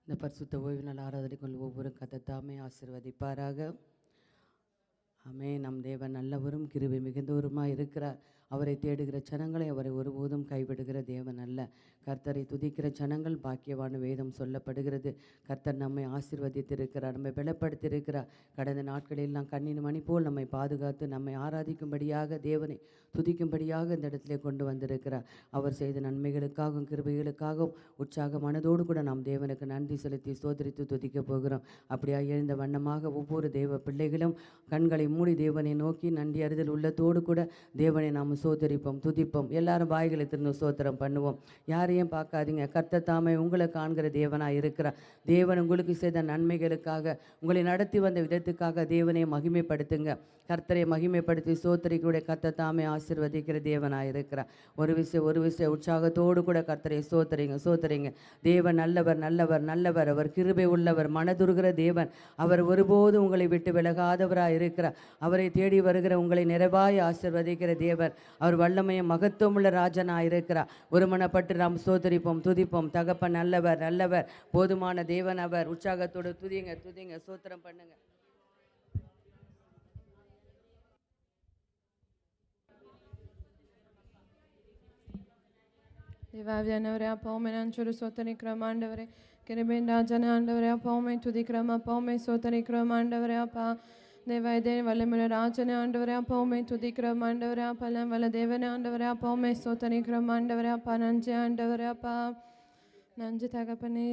இந்த பரிசுத்த ஓய்வு நாள் ஆராதனைக்குள் ஒவ்வொரு கத்தத்தாமே ஆசீர்வதிப்பாராக. ஆமே. நம் தேவன் நல்லவரும் கிருபை மிகுந்தவருமாய் இருக்கிறார். அவரை தேடுகிற ஜனங்களை அவரை ஒருபோதும் கைவிடுகிற தேவன் அல்ல. கர்த்தரை துதிக்கிற ஜனங்கள் பாக்கியவான் வேதம் சொல்லப்படுகிறது. கர்த்தர் நம்மை ஆசீர்வதித்திருக்கிறார், நம்மை பலப்படுத்தியிருக்கிறார். கடந்த நாட்களில் நாம் கண்ணின் மணி போல் நம்மை பாதுகாத்து நம்மை ஆராதிக்கும்படியாக தேவனை துதிக்கும்படியாக இந்த இடத்திலே கொண்டு வந்திருக்கிறார். அவர் செய்த நன்மைகளுக்காகவும் கிருபைகளுக்காகவும் உற்சாக மனதோடு கூட நாம் தேவனுக்கு நன்றி செலுத்தி சோதரித்து துதிக்க போகிறோம். அப்படியா எழுந்த வண்ணமாக ஒவ்வொரு தேவ பிள்ளைகளும் கண்களை மூடி தேவனை நோக்கி நன்றி அறிதல் உள்ளத்தோடு கூட தேவனை நாம் சோதரிப்போம், துதிப்போம். எல்லாரும் வாய்களை திறந்து சோத்திரம் பண்ணுவோம். யாரையும் பார்க்காதீங்க. கர்த்தர் தாமே உங்களை காண்கிற தேவனாக இருக்கிறார். தேவன் உங்களுக்கு செய்த நன்மைகளுக்காக, உங்களை நடத்தி வந்த விதத்துக்காக தேவனை மகிமைப்படுத்துங்க. கர்த்தரை மகிமைப்படுத்தி சோத்தரிக்கூடிய கர்த்தர் தாமே ஆசீர்வதிக்கிற தேவனாக இருக்கிறார். ஒரு விஷயம் உற்சாகத்தோடு கூட கர்த்தரை சோத்தரிங்க. தேவன் நல்லவர், நல்லவர், நல்லவர். அவர் கிருபை உள்ளவர், மனதுருகிற தேவன். அவர் ஒருபோது உங்களை விட்டு விலகாதவராக இருக்கிறார். அவரை தேடி வருகிற உங்களை நிறைவாய் ஆசீர்வதிக்கிற தேவன். அவர் வல்லமையும் மகத்துவமுள்ள ராஜனாக இருக்கிறார். ஒருமனப்பட்டு நாம் சோதரிப்போம், துதிப்போம். தகப்பன் நல்லவர், நல்லவர், போதுமான தேவன் அவர். உற்சாகத்தோடு துதிங்க, சோத்திரம் பண்ணுங்க. தேவாவியானவரே, அப்போவுமே நான் சோத்தரிக்கிறோம் ஆண்டவரே. கிருபையின் ராஜனே ஆண்டவரே, அப்போவுமே துதிக்கிறோம், அப்போவுமே சோத்தரிக்கிறோம் ஆண்டவரே. அப்பா தேவாயுதே வல்லமுள்ள ராஜனே ஆண்டவரே, அப்போவுமே துதிக்கிறோம் ஆண்டவரே. அப்பெல்லாம் வல்ல தேவனே ஆண்டவரே, அப்போவுமே சோத்தரிக்கிறோம் ஆண்டவரே. அப்பா நன்றி ஆண்டவரே, அப்பா நன்றி தகப்பனே.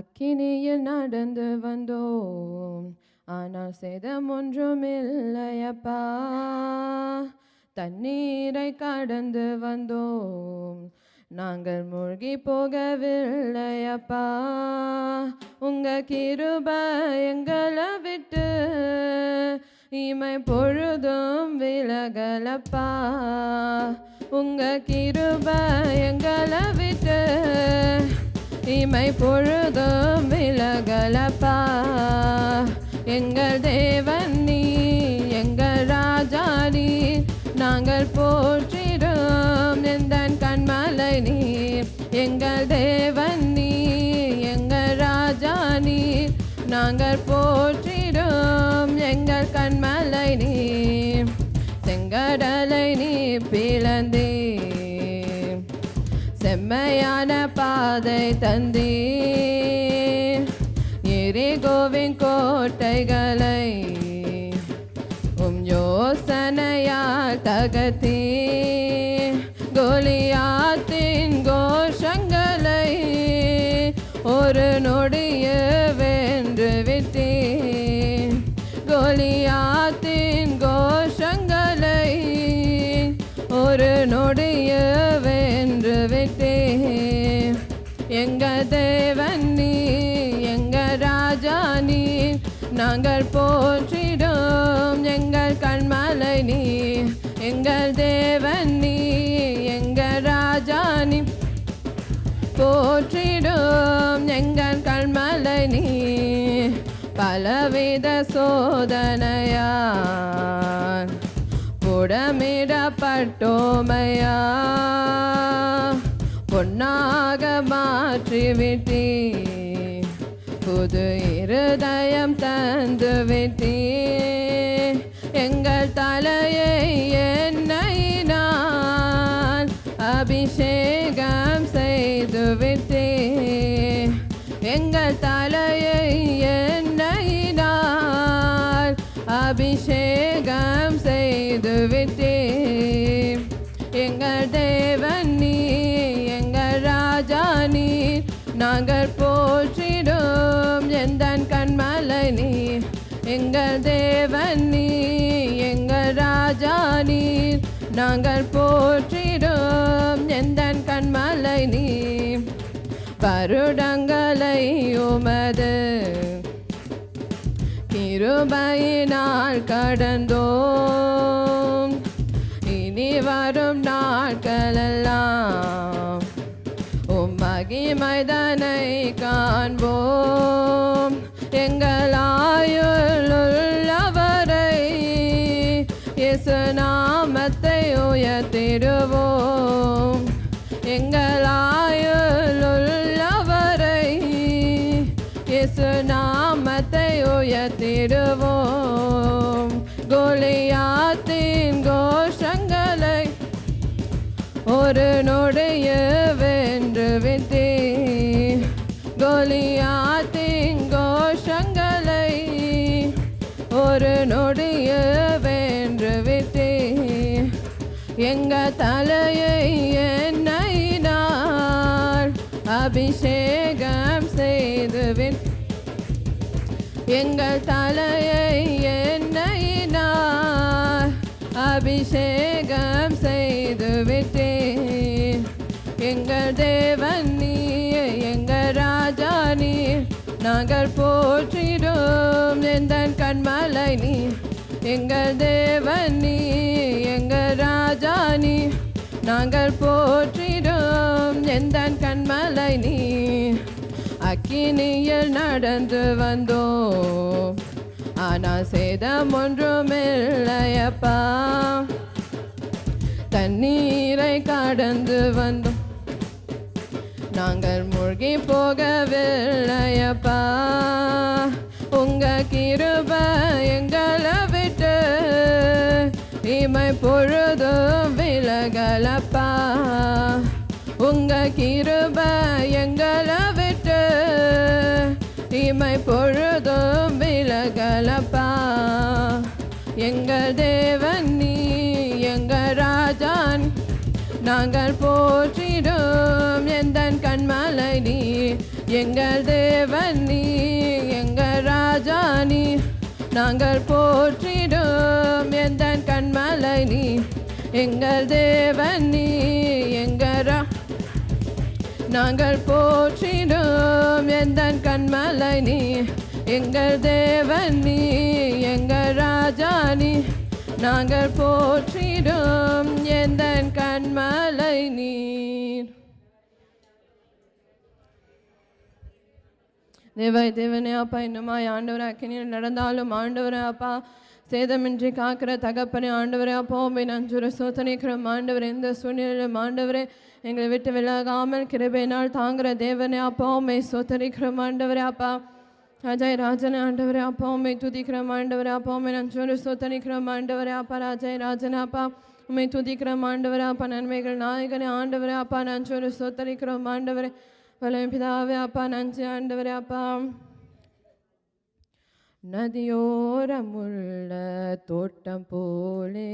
அக்கினியில் நடந்து வந்தோம், ஆனால் சேதம் ஒன்றும் இல்லையப்பா. தண்ணீரை கடந்து வந்தோம், நாங்கள் மூழ்கி போகவில்லையப்பா. உங்க கிருபை எங்களை விட்டு இமை பொழுதும் விலகலப்பா. உங்க கிருபை எங்களை விட்டு இமை பொழுதும் விலகலப்பா. எங்கள் தேவன் நீ, எங்கள் ராஜா நீ, நாங்கள் போற்றிடும் எந்தன் கண்மலை நீ. எங்கள் தேவன் நீ, எங்கள் ராஜா நீ, நாங்கள் போற்றிடும் எங்கள் கண்மலை நீ. செங்கடலை நீ பிளந்தே, செம்மையான பாதை தந்தே. எரிகோவின் கோட்டைகளை யோசனையால் தகர்த்தே. கோலியாத்தின் கோஷங்களை ஒரு நொடிய வென்று விட்டே. கோலியாத்தின் கோஷங்களை ஒரு நொடிய வென்று விட்டே. எங்க தேவன் நீ, எங்க ராஜா நீ, நாங்கள் போற்றிடும் எங்கள் கண்மலை நீ. எங்கள் தேவன் நீ, எங்கள் ராஜா நீ, போற்றிடும் எங்கள் கண்மலை நீ. பலவித சோதனையால் புடமிடப்பட்டோமையா, பொன்னாக மாற்றிவிட்டே. புது இருதயம் தந்து விட்டே. எங்கள் தலையை எண்ணெயினால் அபிஷேகம் செய்து விட்டே. எங்கள் தலையை எண்ணெயினால் அபிஷேகம் செய்து விட்டே. எங்கள் தேவன் நீ, எங்கள் ராஜா நீ, நாங்கள் போற்றிடும் எந்தன் கண்மலை நீ. எங்கள் தேவன் நீ, எங்கள் ராஜா நீ, நாங்கள் போற்றிடும் எந்தன் கண்மலை நீ. வருடங்களை உமது கிருபையினால் கடந்தோம், இனி வரும் நாட்களெல்லாம் மகிமைதனை காண்போம். எங்கள் ஆயுளுள்ளவரை இயேசு நாமத்தை உயர்த்திடுவோம். எங்கள் ஆயுளுள்ளவரை இயேசு நாமத்தை உயர்த்திடுவோம். கோலியாத்தின் கோஷங்களை ஒரு நொடிய வென்று விட்டீர். கோலியாத்தின் கோஷங்களை ஒரு நொடிய வென்று விட்டீர். எங்க தலையை எண்ணெயினால் அபிஷேகம் செய்துவின். எங்கள் தலையை எண்ணெயினால் அபிஷேகம் செய்துவிட்டேன். எங்கள் தேவன் நீ, எங்கள் ராஜா நீ, நாங்கள் போற்றிடும் எந்தன் கண்மலை நீ. எங்கள் தேவன் நீ, எங்கள் ராஜா நீ, நாங்கள் போற்றிடும் எந்தன் கண்மலை நீ. அக்கினியில் நடந்து வந்தோம், ஆனால் சேதம் ஒன்றுமில்லையப்பா. தண்ணீரை கடந்து வந்தோம், நாங்கள் மூழ்கி போகவில்லையப்பா. உங்க கிருபை எங்களை விட்டு இமை பொழுதும் விலகலப்பா. உங்க கிருபை எங்களை விட்டு இமை பொழுதும் விலகலப்பா. எங்கள் தேவன் நீ, எங்கள் ராஜான், நாங்கள் போற்றிடும் எந்தன் கண்மலை நீ. எங்கள் தேவன் நீ, எங்கள் ராஜா நீ, நாங்கள் போற்றிடும் எந்தன் கண்மலை நீ. எங்கள் தேவன் நீ, எங்கள் நாங்கள் போற்றிடும் எந்தன் கண்மலை நீ. எங்கள் தேவன் நீ, எங்கள் ராஜா நீ, நாங்கள் போற்றிடும் எந்தன் கண்மலை நீர். தேவனே அப்பா, இன்னுமாய் ஆண்டவரே அக்கினியில் நடந்தாலும் ஆண்டவரே அப்பா சேதமின்றி காக்கிற தகப்பனே ஆண்டவரே அப்பா உம்மை நன்றியோடு ஸ்தோத்திரிக்கிறோம். ஆண்டவரே இந்த சூழ்நிலையிலும் ஆண்டவரே எங்களை விட்டு விலகாமல் கிருபையினால் தாங்குற தேவனே அப்பா உம்மை ஸ்தோத்திரிக்கிறோம். ஆண்டவரே அப்பா ராஜாய் ராஜனே ஆண்டவரே அப்பா உம்மை துதிக்கிறோம். ஆண்டவரே அப்பா உம்மை நன்றியோடு ஸ்தோத்திரிக்கிறோம். ஆண்டவரே அப்பா ராஜாய் ராஜனே அப்பா உம்மை துதிக்கிறோம். ஆண்டவரே அப்பா நன்மைகள் நாயகனே ஆண்டவரே அப்பா நன்றியோடு ஸ்தோத்திரிக்கிறோம். ஆண்டவரே வல்லமை பிதாவே அப்பா நன்றி. ஆண்டவரே அப்பா நதியோரமுள்ள தோட்டம் போலே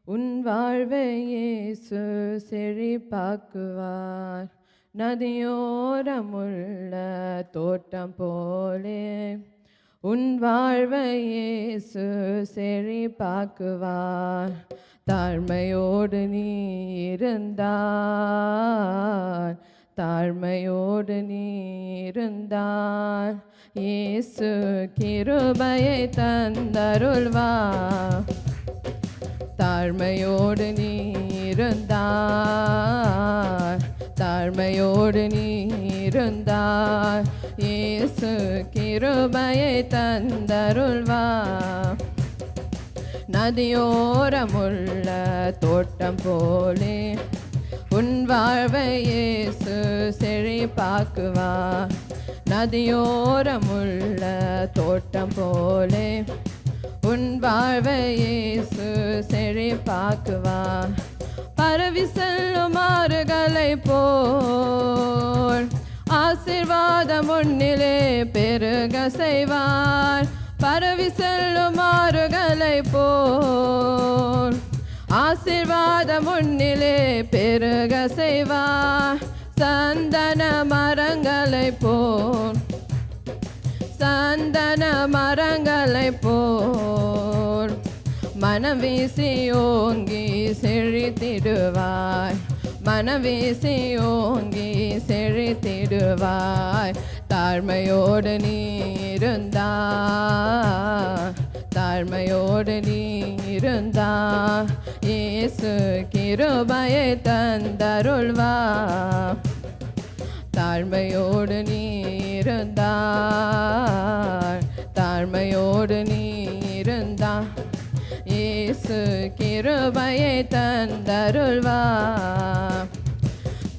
உன் வாழ்வை இயேசு செழிப்பாக்குவார். நதியோரமுள்ள தோட்டம் போலே உன் வாழ்வை இயேசு செழிப்பாக்குவார். தாழ்மையோடு நீ இருந்தார், தாழ்மையோடு நீ இருந்தார், இயேசு கிருபையை தந்தருள்வார். தாழ்மையோடு நீ இருந்தார், தாழ்மையோடு நீ இருந்தார், இயேசு கிருபையை தந்தருள்வார். நதியோரமுள்ள தோட்டம் போலே உன் வாழ்வை இயேசு செழிப்பாக்குவார். நதியோரமுள்ள தோட்டம் போலே உன் வாழ்வை இயேசு செழிப்பாக்குவார். பரவி செல்லும் ஆறுகளை போல் ஆசீர்வாதம் உன்னிலே பெருக செய்வார். பரவி செல்லும் ஆறுகளை போல் ஆசீர்வாதம் உன்னிலே பெருக செய்வார். சந்தன மரங்களை போல், சந்தன மரங்களை போல் மனம் வீசி ஓங்கி செழித்திடுவாய். மனம் வீசி ஓங்கி செழித்திடுவாய். தாழ்மையோடு நீ இருந்தார், தாழ்மையோடு நீ இருந்தார், இயேசு கிருபையை தந்தருள்வார். தாழ்மையோடு நீ இருந்தார், தாழ்மையோடு நீ இருந்தார், இயேசு கிருபையை தந்தருள்வார்.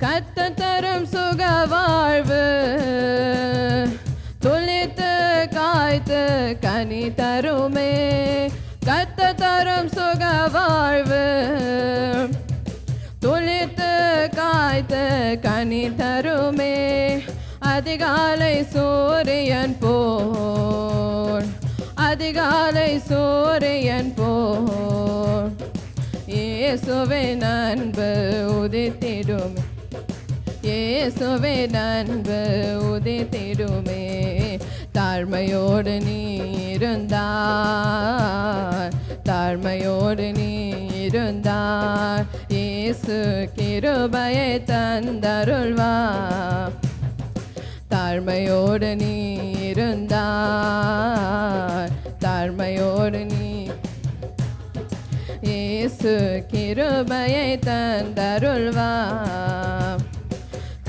கர்த்தர் தரும் சுக வாழ்வு துளி கனி தருமே கர்த்தர் தரும் சுக வாழ்வு துளித்து காய்த்து கனி தருமே அதிகாலை சூரியன் போல் அதிகாலை சூரியன் போல் இயேசுவின் அன்பு உதித்திடுமே இயேசுவே அன்பு உதித்திடுமே தாழ்மையோடு நீ இருந்தார் தாழ்மையோடு நீ இருந்தார் இயேசு கிருபையை தந்தருள்வார் தாழ்மையோடு நீ இருந்தார் தாழ்மையோடு நீ இயேசு கிருபையை தந்தருள்வார்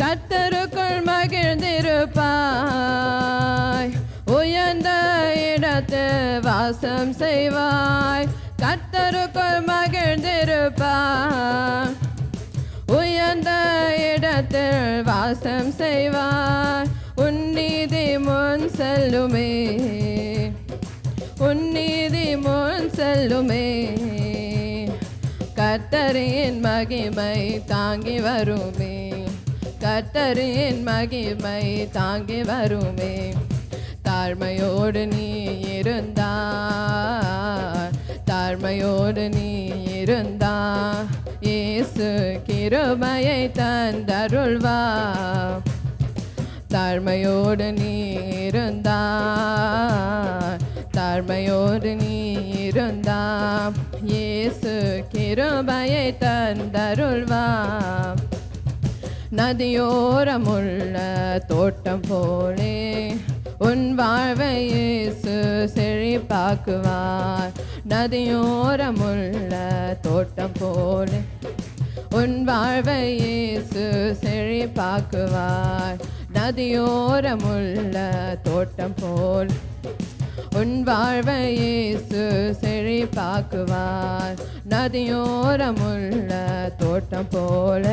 கர்த்தருக்குள் மகிழ்ந்திருப்பாய் உயர்ந்த இடத்து வாசம் செய்வாய் கர்த்தருக்குள் மகிழ்ந்திருப்பாய் உயர்ந்த இடத்தில் வாசம் செய்வாய் உன்னீதி முன் செல்லுமே உன்னீதி முன் செல்லுமே கர்த்தரின் மகிமை தாங்கி வருமே கர்த்தரின் மகிமை தாங்கி வருமே தாழ்மையோடு நீ இருந்தார் தாழ்மையோடு நீ இருந்தார் இயேசு கிருபையை தந்தருள்வார் தாழ்மையோடு நீ இருந்தார் தாழ்மையோடு நீ இருந்தார் இயேசு கிருபையை தந்தருள்வார் நதியோரமுள்ள தோட்டம் போலே உன் வாழ்வை இயேசு செழிப்பாக்குவார் நதியோரமுள்ள தோட்டம் போலே உன் வாழ்வை இயேசு செழிப்பாக்குவார் நதியோரமுள்ள தோட்டம் போல் உன் வாழ்வை இயேசு செழிப்பாக்குவார் நதியோரமுள்ள தோட்டம் போல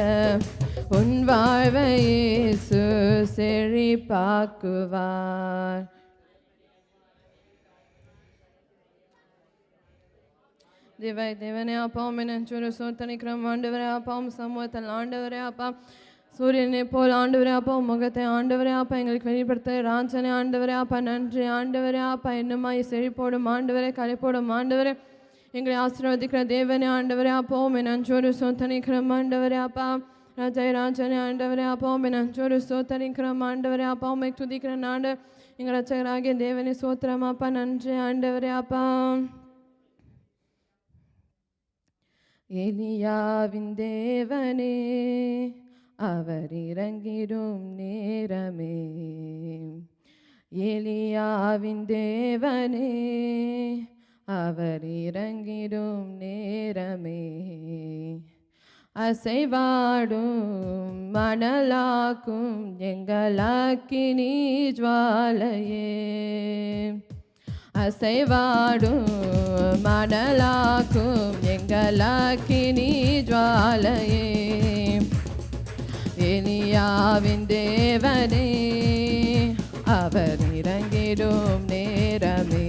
உன் வாழ்வை இயேசு செழிப்பாக்குவார் தேவனே அப்பா நெஞ்சொரு சோத்தனிக்கிறோம் ஆண்டவரே அப்பா சமூகத்தில் ஆண்டவரே அப்பா சூரியனை போல் ஆண்டவரே அப்பா முகத்தை ஆண்டவரே அப்பா எங்களுக்கு வெளிப்படுத்த ராஜனை ஆண்டவரே அப்பா நன்றி ஆண்டவரே அப்பா என்னமாய் செழிப்போடும் ஆண்டவரே கலைப்போடும் ஆண்டவரே எங்களை ஆசீர்வதிக்கிற தேவனே ஆண்டவரே அப்பா நஞ்சோரு சோத்தனிக்கிறோம் ஆண்டவரே அப்பா ராஜாய் ராஜனே ஆண்டவரே அப்பா நஞ்சோரு சோத்தனிக்கிறோம் ஆண்டவரே அப்பா உண்மை துதிக்கிற நாடு எங்கள் ரச்சகராகிய தேவனே சோத்திரம் அப்பா நன்றி ஆண்டவரே அப்பா எலியாவின் தேவனே அவர் இறங்கிடும் நேரமே எலியாவின் தேவனே அவர் இறங்கிடும் நேரமே அசைவாடும் மணலாக்கும் எங்களாக்கினி ஜுவாலையே அசைவாடும் மணலாக்கும் எங்களாக்கினி ஜுவாலையே எலியாவின் தேவனே அவர் இறங்கிடும் நேரமே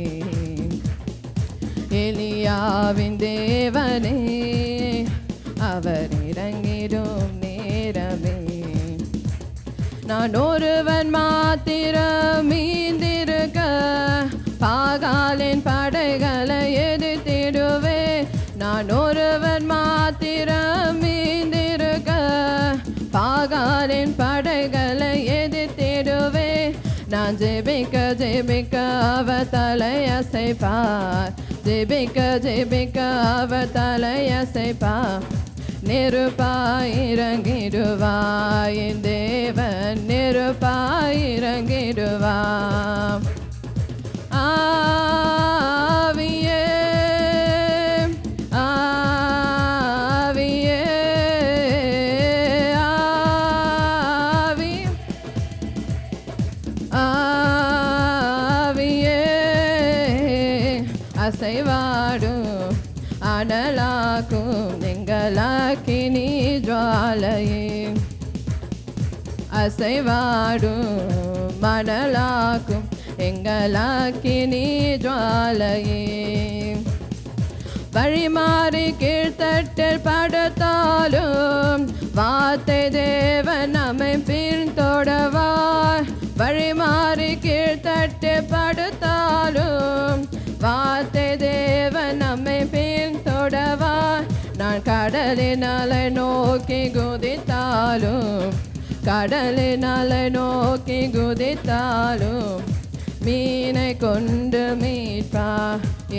எலியாவின் தேவனே அவர் இறங்கிடும் நேரமே நான் ஒருவன் மாத்திரம் மீந்திருக்க பாகாலின் படைகளை எதிர்த்திடுவே நான் ஒருவன் மாத்திரம் மீந்திருக்க பாகாலின் படைகளை எதிர்த்திடுவே நான் ஜெபிக்க ஜெபிக்க அவர் தலையசைப்பார் ஜெபிக்க ஜெபிக்க அவர் தலையசைப்பார் நெருப்பாய் இறங்கிடுவாய் என் தேவன் நெருப்பாய் இறங்கிடுவார் ஆவியே ஆவியே ஆவி ஆவியே அசைவாடும் அனலாக்கும் எங்களாக்கினி ஜுவாலையே அசைவாடும் மணலாக்கும் எங்கள் அக்கினி ஜுவாலையே. வழிமாறி கீழ்த்தட்டில் படுத்தாலும் வார்த்தை தேவன் நம்மை பின்தொடர்வார். வழிமாறி கீழ்த்தட்டில் படுத்தாலும் வார்த்தை தேவன் நம்மை பின்தொடர்வார். நான் கடலினாலை நோக்கி குதித்தாலும் கடலினாலை நோக்கி குதித்தாலும் மீனை கொண்டு மீட்பா.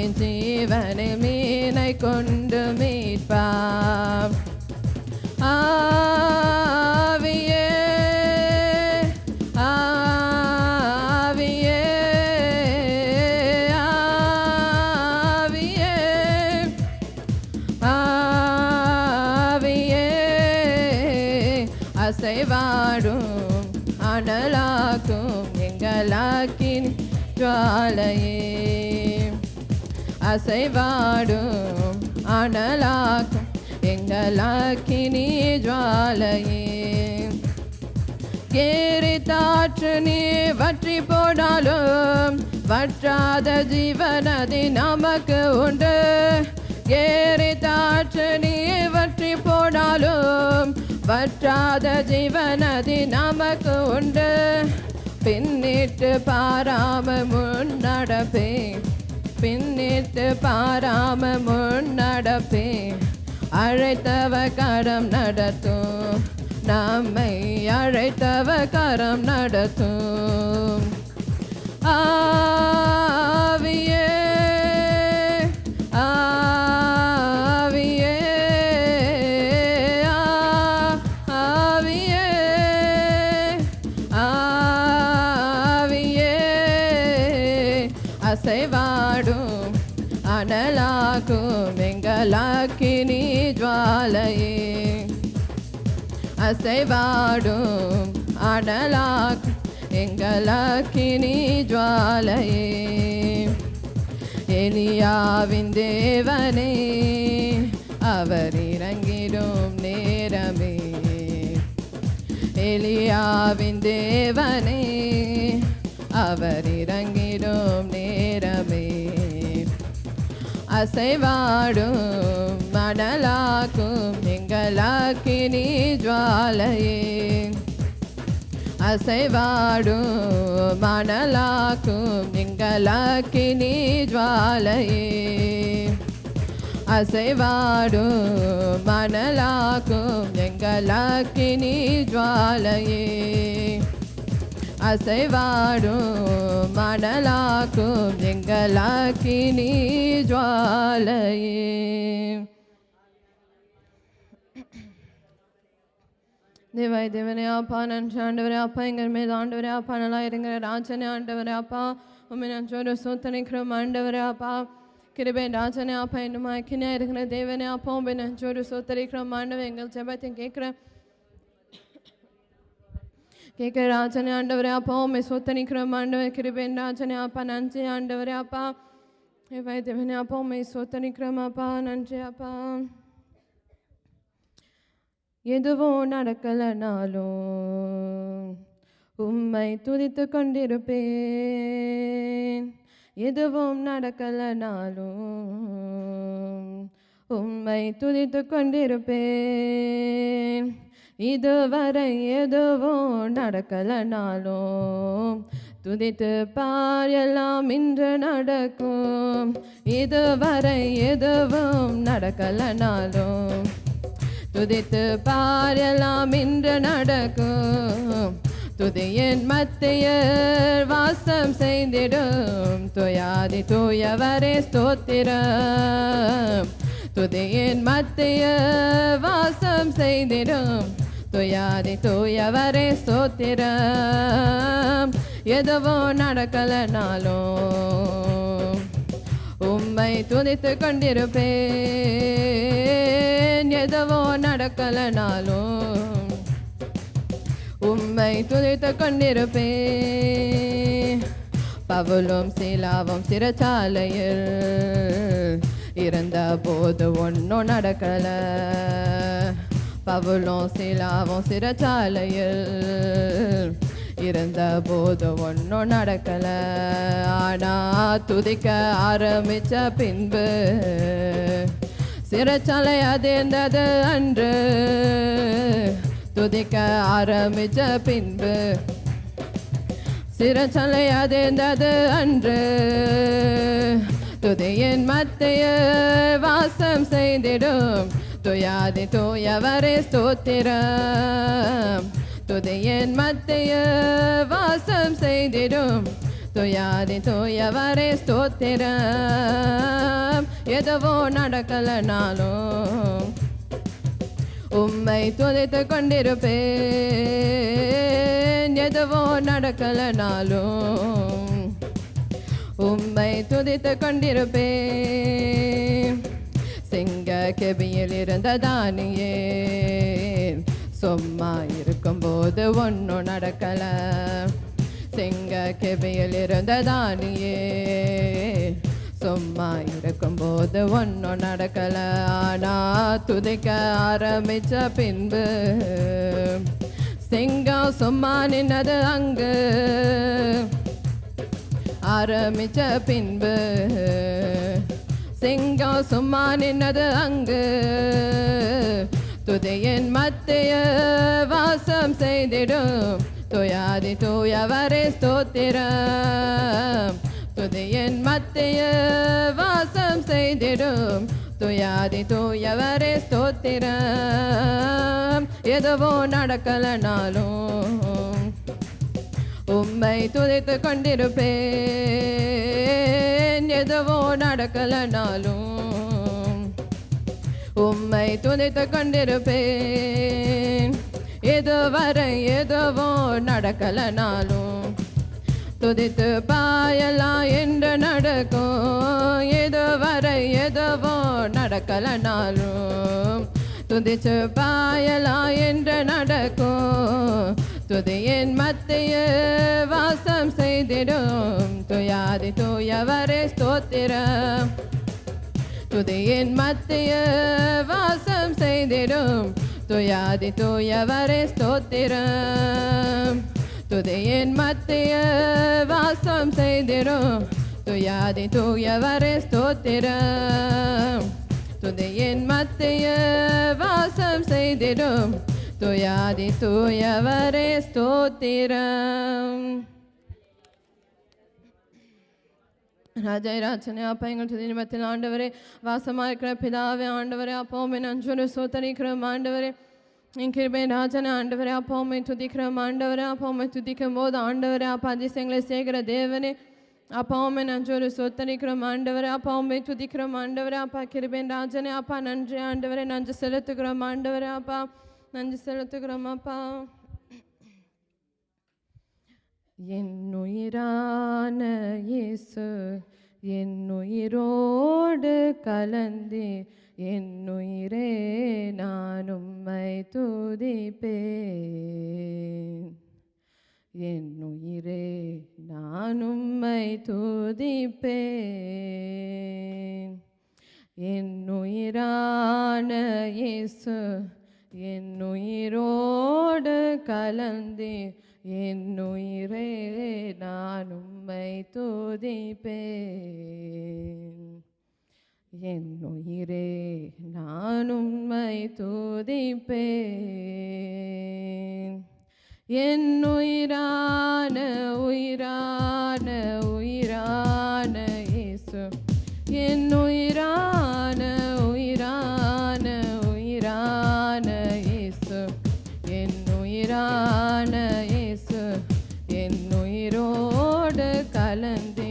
என் ஜீவனை மீனை கொண்டு மீட்பா. ஆவியே ஆவியே ஆவியே ஆவியே அசைவாடும் அனலாக்கும் எங்கள் அக்கினி ஜுவாலையே. அசைவாடும் அனலாக்கும் எங்கள் அக்கினி ஜுவாலையே. கேரி தாற்று நீ வற்றி போனாலும் வற்றாத ஜீவனதி நமக்கு உண்டு. கேரி தாற்று நீ வற்றி போனாலும் வற்றாத ஜீவனதி நமக்கு உண்டு. பின்னிட்டு பாராம முன்னடப்பே பின்னிட்டு பாராம முன்னடப்பே. அழைத்தவ கரம் நடத்தும் நம்மை அழைத்தவ கரம் நடத்தும். ஆவியே ஆவியே ஆவியே ஆவியே அசைவாடும் அனலாக்கும் எங்கள் அக்கினி ஜுவாலையே. அசைவாடும் அனலாக்கும் எங்கள் அக்கினி ஜுவாலையே. எலியாவின் தேவனே அவர் இறங்கிடும் நேரமே. எலியாவின் தேவனே அவர் இறங்கிடும் நேரமே. அசைவாடும் மணலாக்கும் எங்கள் அக்கினி ஜுவாலையே. அசைவாடும் மணலாக்கும் எங்கள் அக்கினி ஜுவாலையே. அசைவாடும் மணலாக்கும் எங்கள் அக்கினி ஜுவாலையே. அசைவாடும் மணலாக்கும் எங்கள் அக்கினி ஜுவாலையே. தேவாய் தேவனே அப்பா நன்றி ஆண்டவரே அப்பா எங்கள் மேல் ஆண்டவரே அப்பா நல்லா இருங்கிற ராஜனே ஆண்டவரே அப்பா உண்மை நன்றோடு சோத்தனைக்கிறோம் ஆண்டவரே அப்பா. கிருபை ராஜனே அப்பா இன்னும் அக்கினியா இருக்கிற தேவனே அப்பா உண்மை நன்றோடு சோத்தரிக்கிறோம் ஆண்டவர். எங்கள் ஜெபத்தை கேட்குற ராஜனே ஆண்டவரே அப்பா உண்மை சோத்தனிக்கிறோம் ஆண்டவர். கிருபை ராஜனே அப்பா நன்றி ஆண்டவரே அப்பா. தேவாய் தேவனே அப்பா உண்மை சோத்தனிக்கிறோம் அப்பா நன்றி அப்பா. எதுவும் நடக்கலனாலும் உம்மை துதித்து கொண்டிருப்பேன். எதுவும் நடக்கலனாலும் உம்மை துதித்து கொண்டிருப்பேன். இதுவரை எதுவும் நடக்கலனாலும் துதித்து பார் எல்லாம் இன்று நடக்கும். இதுவரை எதுவும் நடக்கலனாலும் துதித்து பார் எல்லாம் இன்று நடக்கும். துதியின் மத்தியில் வாசம் செய்திடும் துயாதி தூயவரே ஸ்தோத்திரம். துதியின் மத்தியில் வாசம் செய்திடும் துயாதி தூயவரே ஸ்தோத்திரம். எதுவும் நடக்கலனாலும் உம்மை துதித்து கொண்டிருப்பேன். எதுவும் நடக்கலனாலும் உம்மை துதித்து கொண்டிருப்பேன். பவுலும் சீலாவும் சிறைச்சாலையில் இருந்த போது ஒன்றும் நடக்கல. பவுலும் சீலாவும் சிறைச்சாலையில் இருந்த போது ஒன்றும் நடக்கல. ஆனா துதிக்க ஆரம்பிச்ச பின்பு சிறைச்சாலை அதிர்ந்தது அன்று. துதிக்க ஆரம்பிச்ச பின்பு சிறைச்சாலை அதிர்ந்தது அன்று. துதியின் மத்திய வாசம் செய்திடும் துயாதி தூயவரே ஸ்தோத்திரம். துதியின் மத்திய வாசம் செய்திடும் துயாதி தூயவரே ஸ்தோத்திரம். எதுவோ நடக்கலனாலும் உம்மை துதித்து கொண்டிருப்பேன். எதுவோ நடக்கலனாலும் உம்மை துதித்து கொண்டிருப்பேன். சிங்க கெபியில் இருந்த தானியேல் சும்மா இருக்கும்போது ஒன்றும் நடக்கல. சிங்க கெபியில் இருந்த தானியேல் சும்மா இருக்கும்போது ஒன்றும் நடக்கல. ஆனா துதிக்க ஆரம்பிச்ச பின்பு சிங்கம் சும்மா நின்னது அங்கு. ஆரம்பிச்ச பின்பு சிங்கம் சும்மா நின்னது அங்கு. துதியின் மத்திய வாசம் செய்திடும் துயாதி தூயவரே ஸ்தோத்திரம். துதியின் மத்திய வாசம் செய்திடும் துயாதி தூயவரே ஸ்தோத்திரம். எதுவோ நடக்கலனாலும் உம்மை துதித்து கொண்டிருப்பேன். எதுவோ நடக்கலனாலும் உம்மை துதித்து கொண்டிருப்பேன். எதுவரை எதுவோ நடக்கலனாலும் துதித்து பாயலாம் என்று நடக்கும். எதுவரை எதுவோ நடக்கலனாலும் துதிச்சு பாயலாம் என்று நடக்கும். துதியின் மத்திய வாசம் செய்திடும் துயாதி தூயவரே ஸ்தோத்திரம். துதியின் மத்திய வாசம் செய்திடும் துயாதி தூயவரே ஸ்தோத்திரம். துதியின் மத்திய வாசம் செய்திடும் துயாதி தூயவரே ஸ்தோத்திரம். துதியின் மத்திய வாசம் செய்திடும் துயாதி தூயவரே ஸ்தோத்திரம். ராஜாச்சனே அப்பா எங்கள் துதிமத்தில் ஆண்டவரே வாசமாக இருக்கிற பிதாவே ஆண்டவரே அப்போமே நஞ்சொரு சோத்தரிக்கிறோம் ஆண்டவரே. என் கிருபை ராஜனை ஆண்டவரே அப்போமே துதிக்கிறோம் ஆண்டவரே. அப்போமே துதிக்கும் போது ஆண்டவரே அப்பா அதிசயங்களை செய்கிற தேவனே அப்பாவுமே நஞ்சொரு சொத்தரிக்கிறோம் ஆண்டவரே. அப்பாவுமே துதிக்கிறோம் ஆண்டவரே. அப்பா கிருபை ராஜனே அப்பா நன்றி ஆண்டவரே. நன்றி செலுத்துக்கிறோம் ஆண்டவரே. அப்பா நன்றி செலுத்துக்கிறோம் அப்பா. என் உயிரான இயேசு என் உயிரோடு கலந்து என் உயிரே நான் உம்மை துதிப்பேன். என் உயிரே நான் உம்மை துதிப்பேன். என் உயிரான இயேசு என் உயிரோடு கலந்து என் உயிரே நான் உம்மை துதிப்பேன். என் உயிரே நான் உம்மை துதிப்பேன். என் உயிரான உயிரான உயிரான இயேசு என் உயிரான உயிரான உயிரான இயேசு என் உயிரான இயேசு என் உயிரோடு கலந்து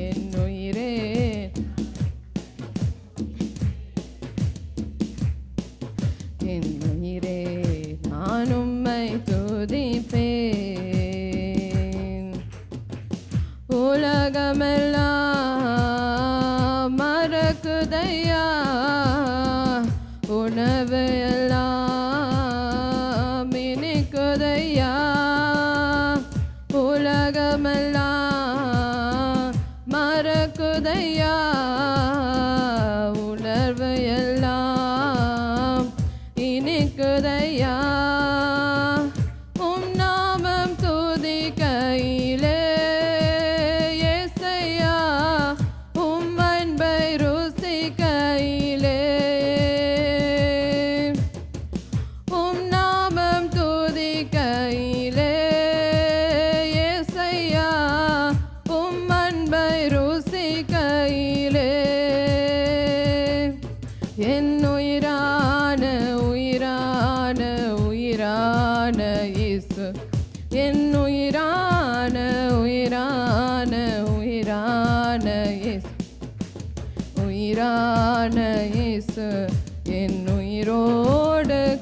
என் உயிரே என் உயிரே நான் உம்மை துதிப்பேன். உலகமெல்லாம் மறக்குதையா உணவு எல்லாம் இனிக்குதையா. உலகமெல்லாம் மறக்குதையா உணர்வு எல்லாம் இனிக்குதையா. உம் நாமம் துதிக்க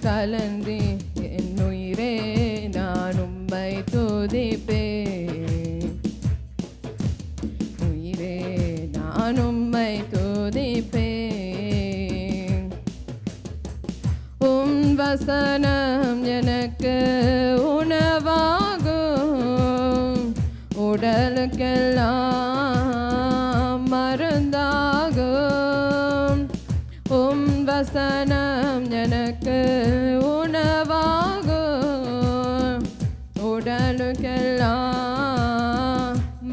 கலந்து என் உயிரே நான் உம்மை துதிப்பேன். உயிரே நான் உம்மை துதிப்பேன். உம் வசனம் எனக்கு உணவாகும், உடலுக்கெல்லாம் மருந்தாகும். உம் வசனம் எனக்கு உணவாகும், உடலுக்கெல்லாம்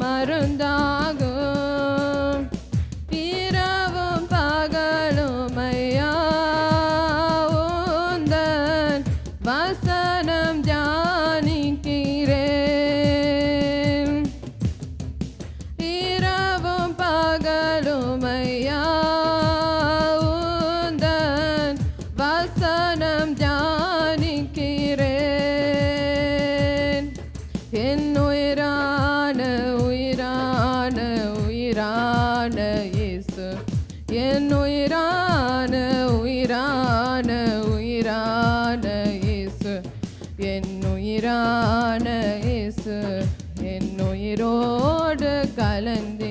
மருந்தாகும். இரவும் பகலும் ஐயா உந்தன் வசனம் தியானிக்கிறேன். இரவும் பகலும் ஐயா உந்தன் வசனம் தியானிக்கிறேன். என் உயிரான உயிரான உயிரான இயேசு, என் உயிரான உயிரான உயிரான இயேசு, என் உயிரான இயேசு, என் உயிரோடு கலந்து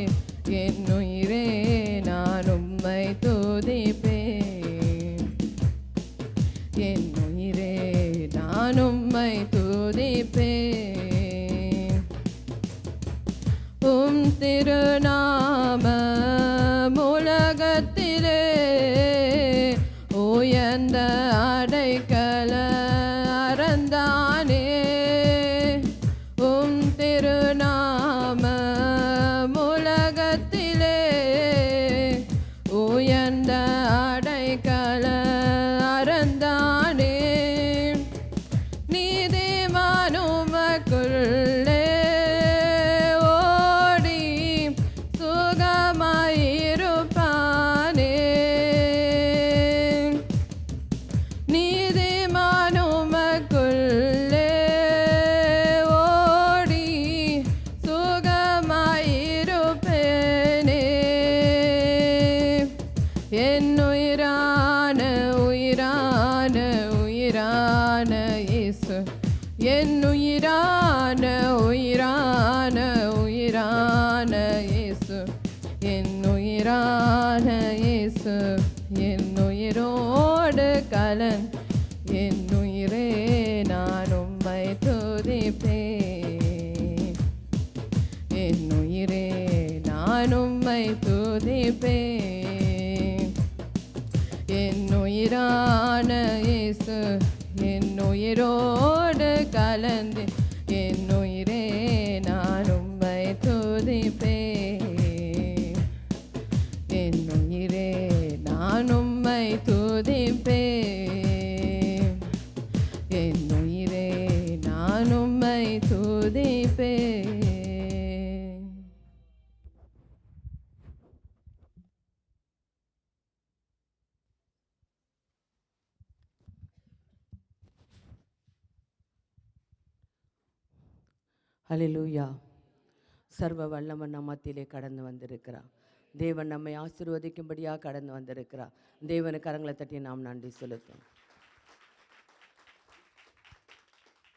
என் உயிரே நான் உம்மை துதிப்பேன். என் உயிரே நான் உம்மை துதிப்பேன். உம் திருநாமம் உலகத்திலே உயர்ந்த அடைக்கல அறந்தானே. உம் திருநாமம் உலகத்திலே உயர்ந்த அடைக்கல அறந்தானே. நீதிமானுமக்குள்ளே ஓடி சுகமாயிருப்பானே. நீதிமானுமக்குள்ளே ஓடி சுகமாயிருப்பேனே. என் உயிரான உயிரான உயிரான இயேசு, என் உயிரான உயிரான உயிரான இயேசு, என் உயிரான இயேசு, என் உயிரோடு கலன் என் உயிரே நான் உம்மை துதிப்பேன். என் உயிரே நான் உம்மை துதிப்பேன். என் உயிரான இயேசு, என் உயிரோடு கலந்து என் உயிரே நான் உம்மை துதிப்பேன். என் உயிரே நான் உம்மை துதிப்பேன். என் உயிரே நான் உம்மை துதிப்பேன். ஹல்லேலூயா. சர்வ வல்லவன் நம் மத்தியிலே கடந்து வந்திருக்கிறார். தேவன் நம்மை ஆசீர்வதிக்கும்படியாக கடந்து வந்திருக்கிறார். தேவனுக்கு கரங்களை தட்டி நாம் நன்றி செலுத்தும்.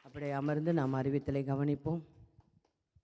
அப்படியே அமர்ந்து நாம் அறிவித்தலை கவனிப்போம்.